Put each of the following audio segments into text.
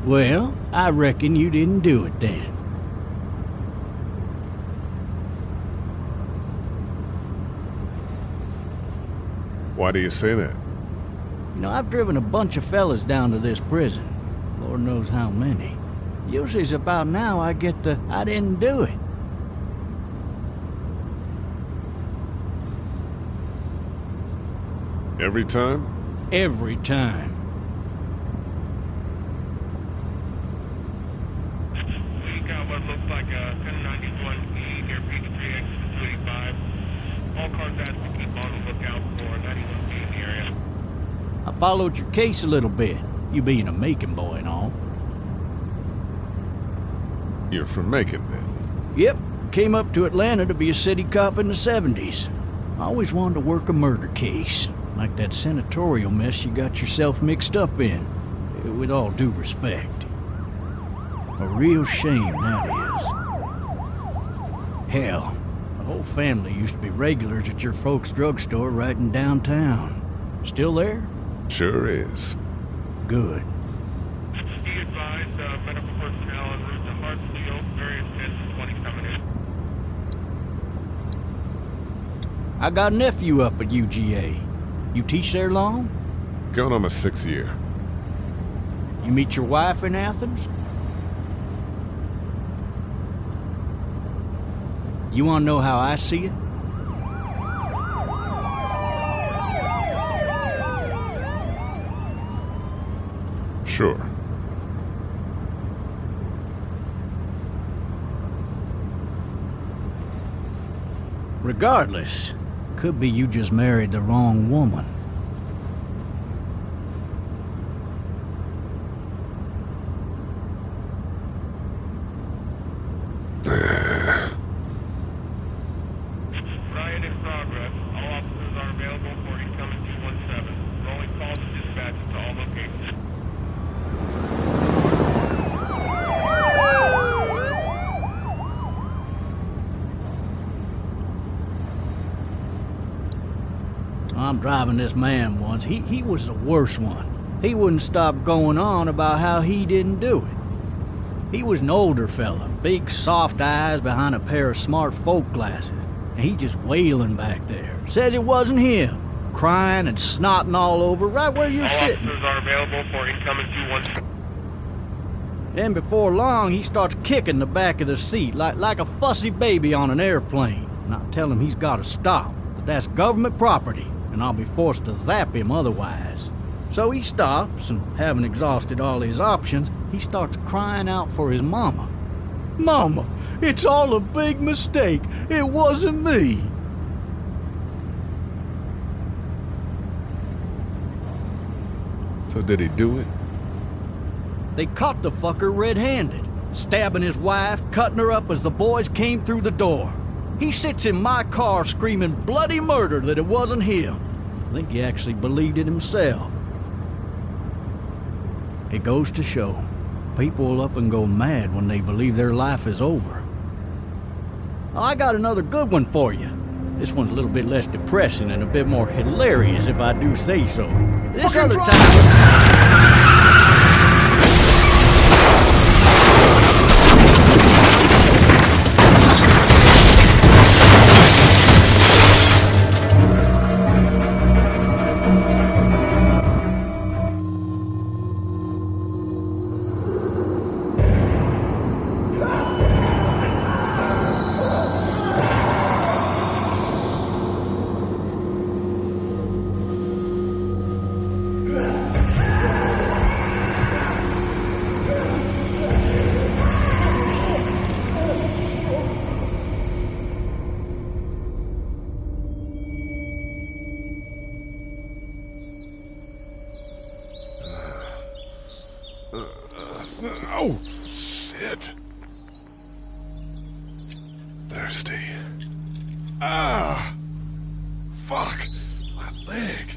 Well, I reckon you didn't do it then. Why do you say that? You know, I've driven a bunch of fellas down to this prison. Lord knows how many. Usually it's about now I get the, I didn't do it. Every time? Every time. We got what looks like a 1091E near Peachtree exit 285. All cars asked to keep on the lookout for 91B in the area. I followed your case a little bit, you being a Macon boy and all. You're from Macon, then? Yep, came up to Atlanta to be a city cop in the 70s. I always wanted to work a murder case, like that senatorial mess you got yourself mixed up in, with all due respect. A real shame, that is. Hell, the whole family used to be regulars at your folks' drugstore right in downtown. Still there? Sure is. Good. Be advised, medical personnel en route to Hartsfield, various 10 20 coming in. I got a nephew up at UGA. You teach there long? Going on my 6th year. You meet your wife in Athens? You want to know how I see it? Sure. Regardless, could be you just married the wrong woman. Riot in progress. All officers are available for incoming 217. Rolling calls and dispatches to all locations. I'm driving this man once. He was the worst one. He wouldn't stop going on about how he didn't do it. He was an older fella, big soft eyes behind a pair of smart folk glasses, and he just wailing back there. Says it wasn't him, crying and snotting all over right where you're All sitting. officers are available for incoming 217. Then before long, he starts kicking the back of the seat like a fussy baby on an airplane. And I tell him he's got to stop, that that's government property, and I'll be forced to zap him otherwise. So he stops, and having exhausted all his options, he starts crying out for his mama. Mama, it's all a big mistake. It wasn't me. So did he do it? They caught the fucker red-handed, stabbing his wife, cutting her up as the boys came through the door. He sits in my car screaming bloody murder that it wasn't him. I think he actually believed it himself. It goes to show, people will up and go mad when they believe their life is over. I got another good one for you. This one's a little bit less depressing and a bit more hilarious, if I do say so. This Fucking other drive! time... Oh, shit. Thirsty. Ah! Fuck! My leg.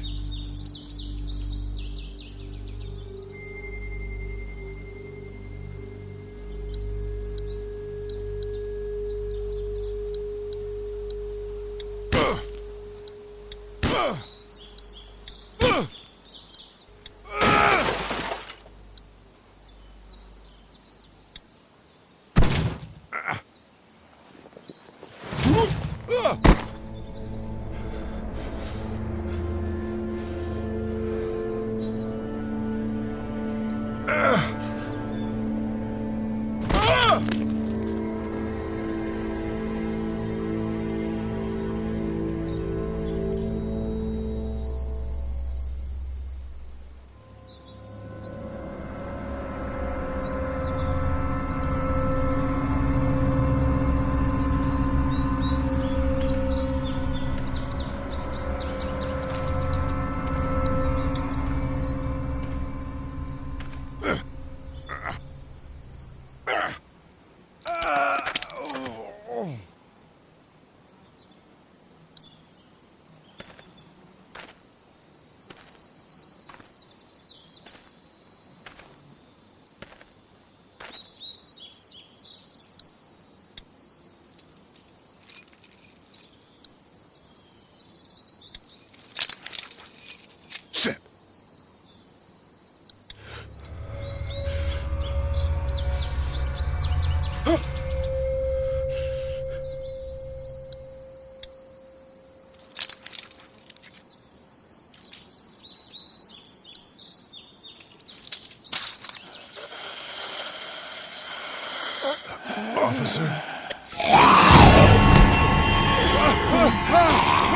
Officer?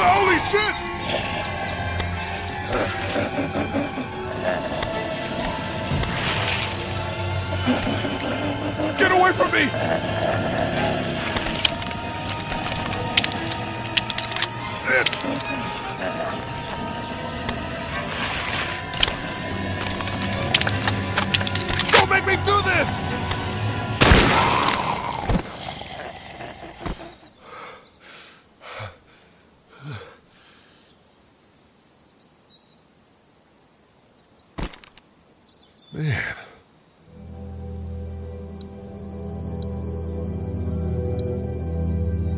Holy shit! Get away from me! Shit! Don't make me do this! Man.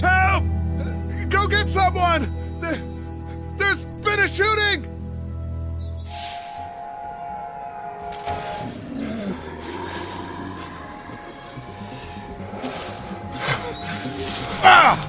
Help! Go get someone! There's been a shooting! Ah!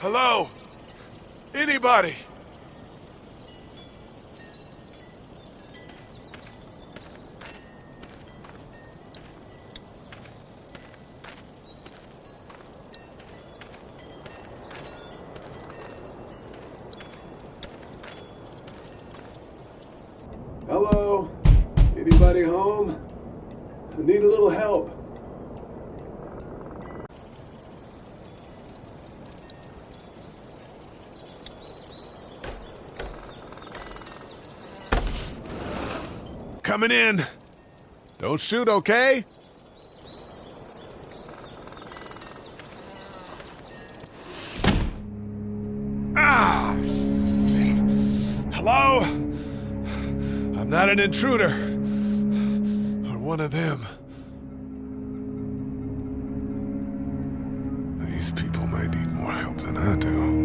Hello? Anybody? Hello? Anybody home? I need a little help. Coming in. Don't shoot, okay? Ah! Shit. Hello? I'm not an intruder. Or one of them. These people might need more help than I do.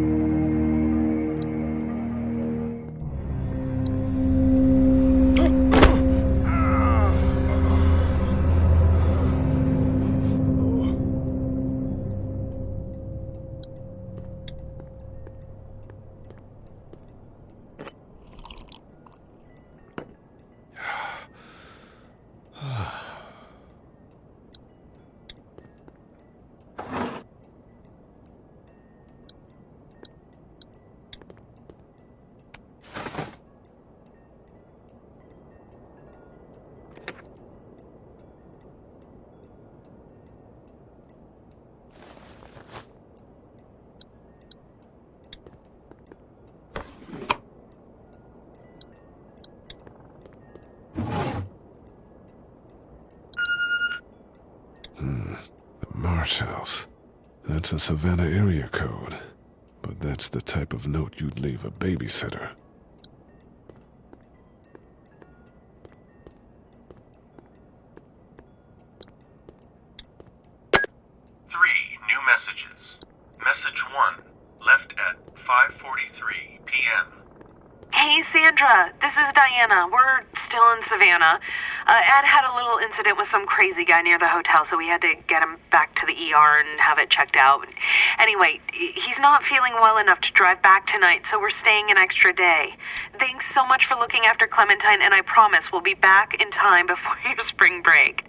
Marsh House. That's a Savannah area code. But that's the type of note you'd leave a babysitter. New messages. Message 1, left at 5:43 p.m. Hey, Sandra, this is Diana. We're still in Savannah. Ed had a little incident with some crazy guy near the hotel, so we had to get him back to the ER and have it checked out. Anyway, he's not feeling well enough to drive back tonight, so we're staying an extra day. Thanks so much for looking after Clementine, and I promise we'll be back in time before your spring break.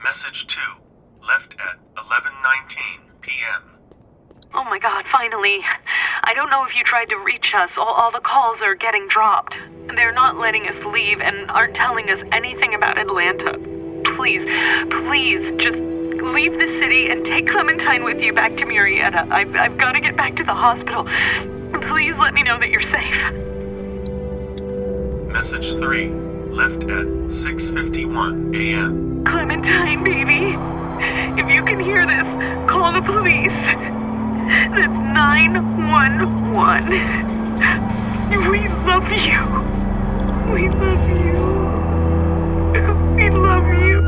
Message 2, left at 11:19 p.m. Oh my God, finally. I don't know if you tried to reach us. All the calls are getting dropped. They're not letting us leave and aren't telling us anything about Atlanta. Please, just leave the city and take Clementine with you back to Murrieta. I've got to get back to the hospital. Please let me know that you're safe. Message 3, left at 6:51 a.m. Clementine, baby. If you can hear this, call the police. That's 911. We love you. We love you. We love you.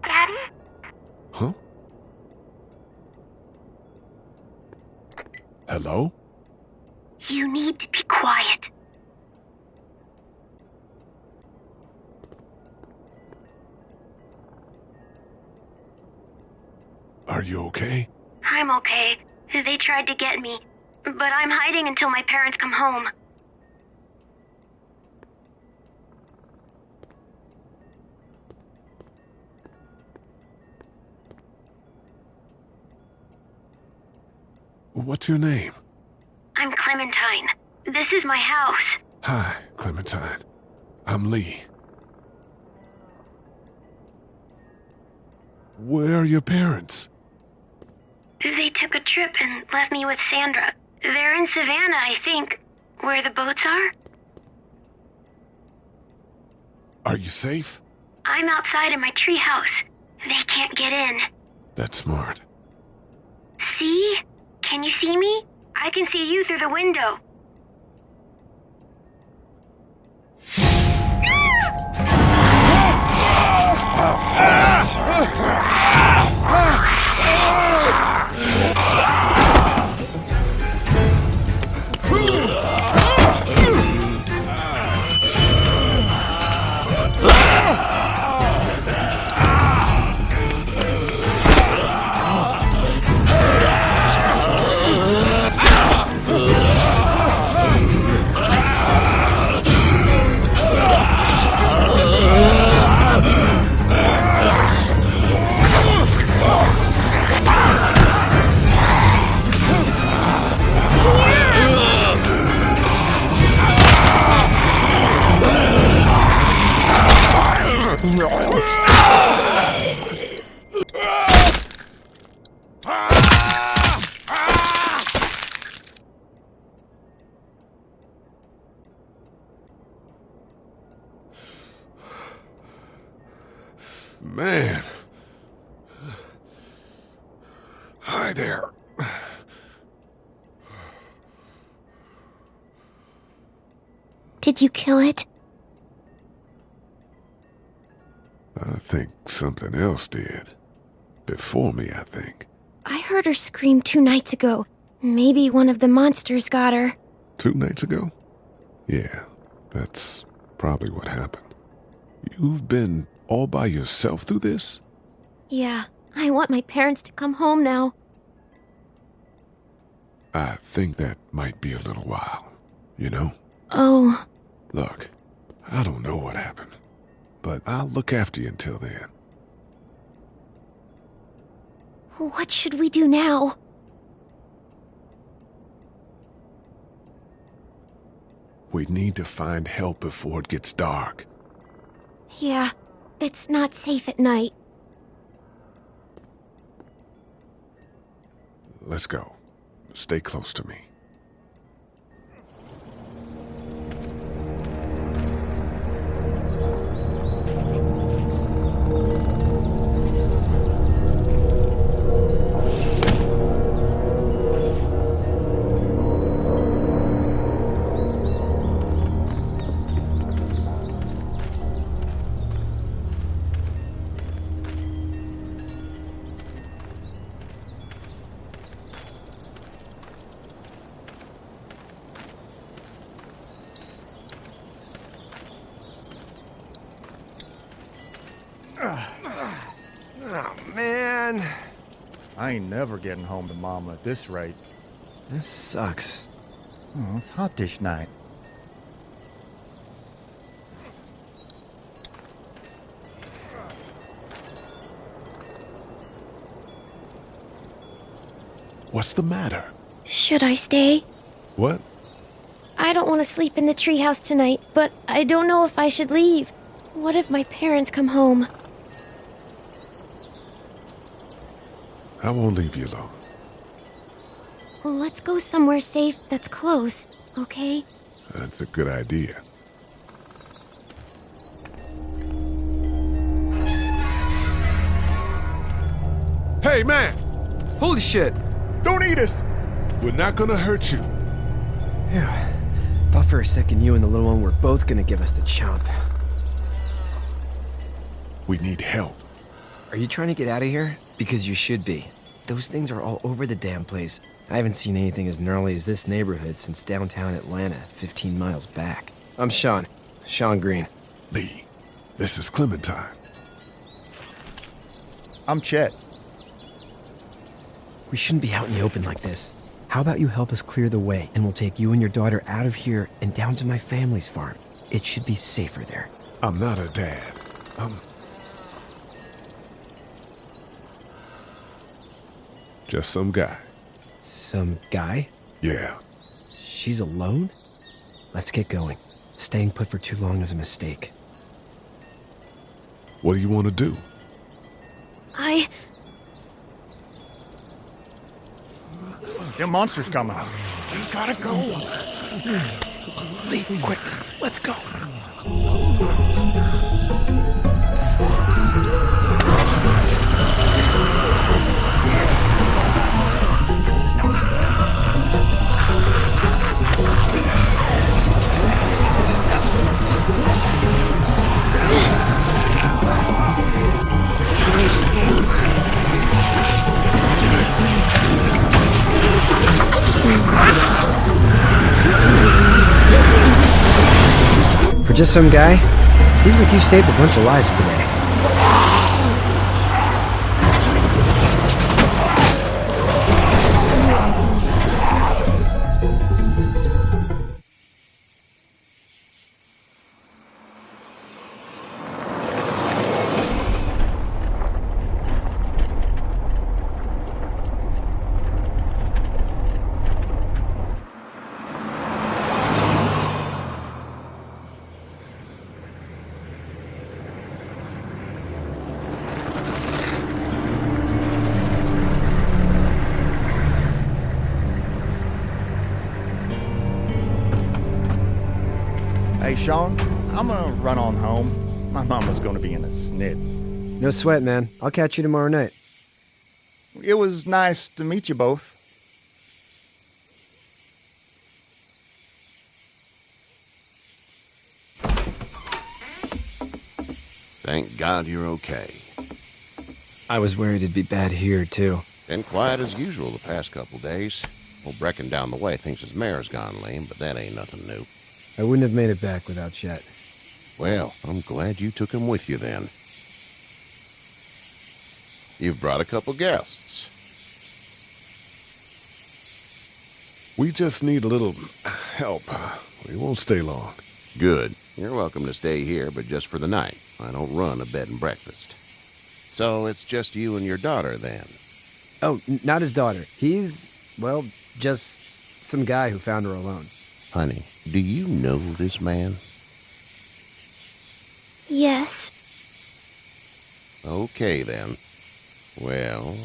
Daddy? Huh? Hello? You need to be quiet. Are you okay? I'm okay. They tried to get me, but I'm hiding until my parents come home. What's your name? I'm Clementine. This is my house. Hi, Clementine. I'm Lee. Where are your parents? They took a trip and left me with Sandra. They're in Savannah, I think, where the boats are. Are you safe? I'm outside in my treehouse. They can't get in. That's smart. See? Can you see me? I can see you through the window. Man. Hi there. Did you kill it? I think something else did. Before me, I think. I heard her scream 2 nights ago. Maybe one of the monsters got her. 2 nights ago? Yeah, that's probably what happened. You've been all by yourself through this? Yeah, I want my parents to come home now. I think that might be a little while, you know? Oh. Look, I don't know what happened, but I'll look after you until then. What should we do now? We need to find help before it gets dark. Yeah, it's not safe at night. Let's go. Stay close to me. Oh, man. I ain't never getting home to Mama at this rate. This sucks. Oh, it's hot dish night. What's the matter? Should I stay? What? I don't want to sleep in the treehouse tonight, but I don't know if I should leave. What if my parents come home? I won't leave you alone. Let's go somewhere safe that's close, okay? That's a good idea. Hey, man! Holy shit! Don't eat us! We're not gonna hurt you. Yeah. Thought for a second you and the little one were both gonna give us the chomp. We need help. Are you trying to get out of here? Because you should be. Those things are all over the damn place. I haven't seen anything as gnarly as this neighborhood since downtown Atlanta, 15 miles back. I'm Sean. Sean Green. Lee, this is Clementine. I'm Chet. We shouldn't be out in the open like this. How about you help us clear the way, and we'll take you and your daughter out of here and down to my family's farm. It should be safer there. I'm not her dad. I'm just some guy. Some guy? Yeah. She's alone? Let's get going. Staying put for too long is a mistake. What do you want to do? Them monsters coming. We gotta go. Lee, quick, let's go. For just some guy, it seems like you saved a bunch of lives today. Hey, Sean, I'm gonna run on home. My mama's gonna be in a snit. No sweat, man. I'll catch you tomorrow night. It was nice to meet you both. Thank God you're okay. I was worried it'd be bad here, too. Been quiet as usual the past couple days. Old Brecken down the way thinks his mare's gone lame, but that ain't nothing new. I wouldn't have made it back without Chet. Well, I'm glad you took him with you then. You've brought a couple guests. We just need a little help. We won't stay long. Good. You're welcome to stay here, but just for the night. I don't run a bed and breakfast. So it's just you and your daughter then? Oh, not his daughter. He's, well, just some guy who found her alone. Honey, do you know this man? Yes. Okay, then. Well,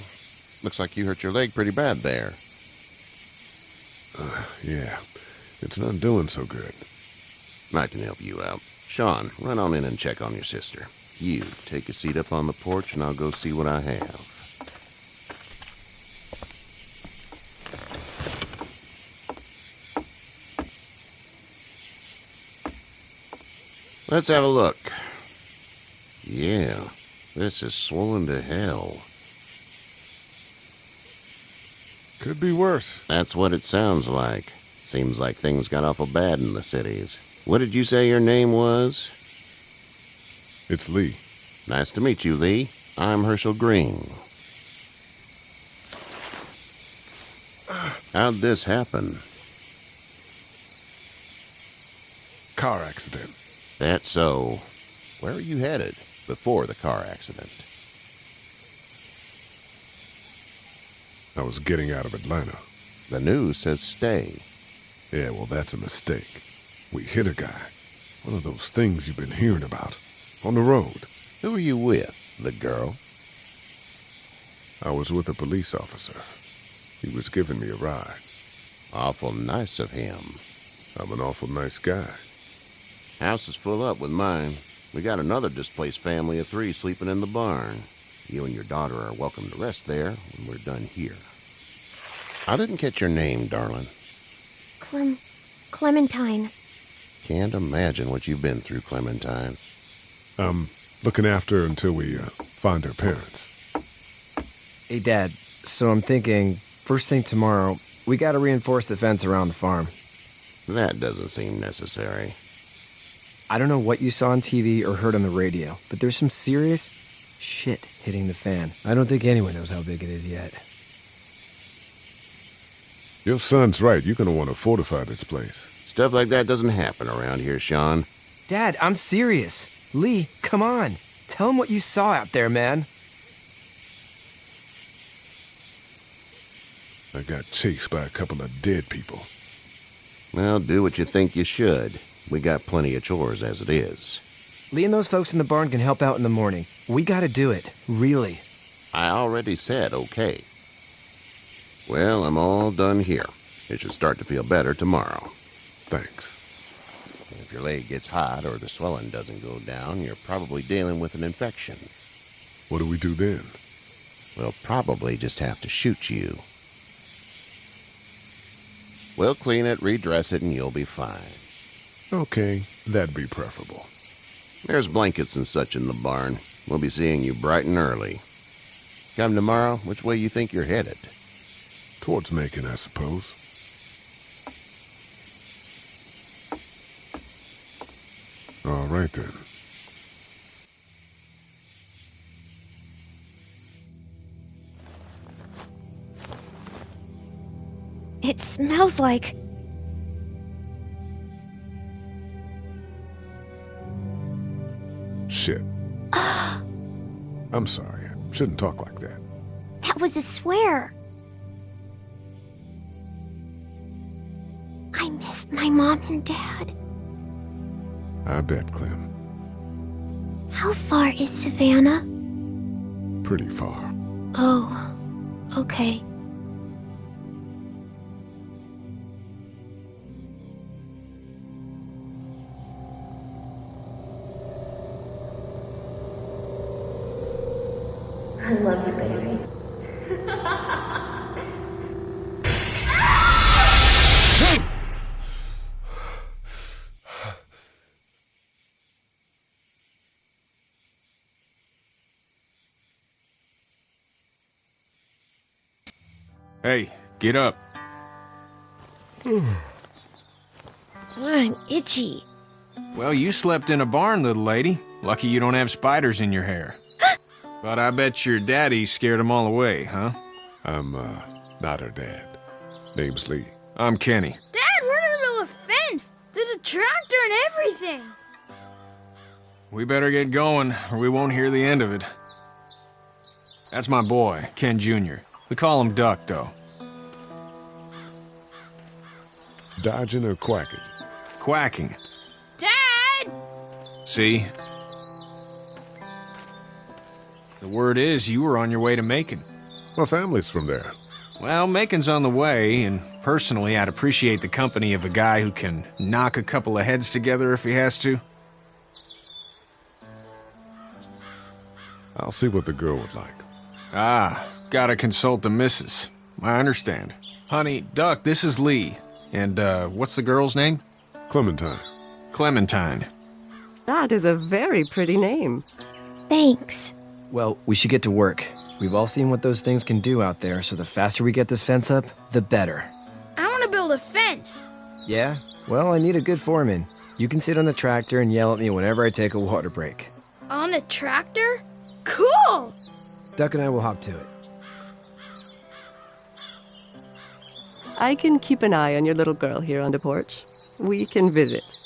looks like you hurt your leg pretty bad there. Yeah, it's not doing so good. I can help you out. Sean, run on in and check on your sister. You, take a seat up on the porch and I'll go see what I have. Let's have a look. Yeah, this is swollen to hell. Could be worse. That's what it sounds like. Seems like things got awful bad in the cities. What did you say your name was? It's Lee. Nice to meet you, Lee. I'm Herschel Green. How'd this happen? Car accident. That's so. Where are you headed before the car accident? I was getting out of Atlanta. The news says stay. Yeah, well, that's a mistake. We hit a guy. One of those things you've been hearing about. On the road. Who are you with? The girl? I was with a police officer. He was giving me a ride. Awful nice of him. I'm an awful nice guy. House is full up with mine. We got another displaced family of 3 sleeping in the barn. You and your daughter are welcome to rest there when we're done here. I didn't catch your name, darling. Clementine. Can't imagine what you've been through, Clementine. I'm looking after her until we find her parents. Hey, Dad, so I'm thinking, first thing tomorrow, we gotta reinforce the fence around the farm. That doesn't seem necessary. I don't know what you saw on TV or heard on the radio, but there's some serious shit hitting the fan. I don't think anyone knows how big it is yet. Your son's right. You're gonna want to fortify this place. Stuff like that doesn't happen around here, Sean. Dad, I'm serious. Lee, come on. Tell him what you saw out there, man. I got chased by a couple of dead people. Well, do what you think you should. We got plenty of chores as it is. Lee and those folks in the barn can help out in the morning. We gotta do it. Really. I already said okay. Well, I'm all done here. It should start to feel better tomorrow. Thanks. If your leg gets hot or the swelling doesn't go down, you're probably dealing with an infection. What do we do then? We'll probably just have to shoot you. We'll clean it, redress it, and you'll be fine. Okay, that'd be preferable. There's blankets and such in the barn. We'll be seeing you bright and early. Come tomorrow, which way you think you're headed? Towards Macon, I suppose. All right, then. It smells like... Shit. I'm sorry. I shouldn't talk like that. That was a swear. I missed my mom and dad. I bet, Clem. How far is Savannah? Pretty far. Oh, okay. I love you, baby. Hey, get up. I'm itchy. Well, you slept in a barn, little lady. Lucky you don't have spiders in your hair. But I bet your daddy scared them all away, huh? I'm, not her dad. Name's Lee. I'm Kenny. Dad, we're in the middle of a fence. There's a tractor and everything. We better get going, or we won't hear the end of it. That's my boy, Ken Jr. We call him Duck, though. Dodging or quacking? Quacking. Dad! See? The word is you were on your way to Macon. My family's from there. Well, Macon's on the way, and personally, I'd appreciate the company of a guy who can knock a couple of heads together if he has to. I'll see what the girl would like. Ah, gotta consult the missus. I understand. Honey, Duck, this is Lee. And, what's the girl's name? Clementine. Clementine. That is a very pretty name. Thanks. Well, we should get to work. We've all seen what those things can do out there, so the faster we get this fence up, the better. I want to build a fence. Yeah? Well, I need a good foreman. You can sit on the tractor and yell at me whenever I take a water break. On the tractor? Cool! Duck and I will hop to it. I can keep an eye on your little girl here on the porch. We can visit.